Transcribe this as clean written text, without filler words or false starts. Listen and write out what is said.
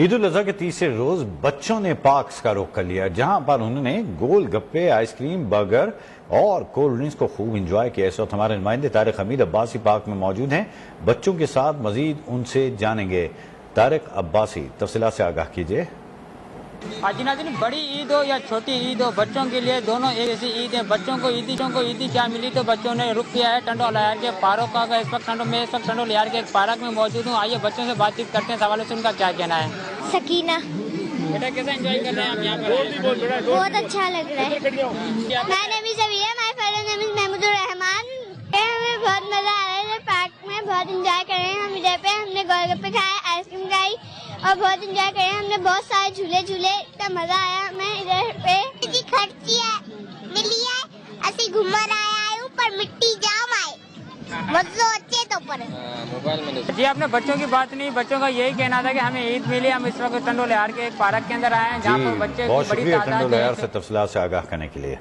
ईद उल अजहा के तीसरे रोज बच्चों ने पार्क्स का रुख कर लिया, जहां पर उन्होंने गोल गप्पे, आइसक्रीम, बर्गर और कोल्ड ड्रिंक्स को खूब एंजॉय किया। इस वक्त हमारे नुमाइंदे तारिक हमीद अब्बासी पार्क में मौजूद हैं, बच्चों के साथ मजीद उनसे जानेंगे। तारिक अब्बासी, तफसीलात से आगाह कीजिए। हाजी नाज़रीन, बड़ी ईद हो या छोटी ईद हो, बच्चों के लिए दोनों एक ऐसी ईद है। बच्चों को ईदी क्या मिली, तो बच्चों ने रुख किया है टंडो लहर के पार्क का। इस वक्त मैं इस वक्त टंडो लहर के एक पार्क में मौजूद हूँ। आइए बच्चों से बातचीत करते हैं, सवाल से उनका क्या कहना है। सकीना, बेटा कैसा एंजॉय कर रहे हैं आप यहाँ पर? बहुत अच्छा लग रहा है। My name is Aviya, my father name is Mahmudur Rahman. हमें बहुत मजा आ रहा है पार्क में, बहुत एंजॉय कर रहे हैं हम इधर पे। हमने गोलगप्पे खाए, आइसक्रीम खाई और बहुत एंजॉय कर रहे हैं। हमने बहुत सारे झूले का मजा आया हमें इधर पे। खर्ची है मिली है, असि घूमर आया हूँ पर मिट्टी जाम आए मजा अच्छे तो पर मोबाइल में। जी, आपने बच्चों की बात नहीं, बच्चों का यही कहना था कि हमें ईद मिली। हम इस वक्त टंडो लहर के एक पार्क के अंदर आए हैं, जहाँ पर बच्चे बहुत बड़ी शुक्रिया तादाद टंडो लहर में से तफसीलात से आगाह करने के लिए।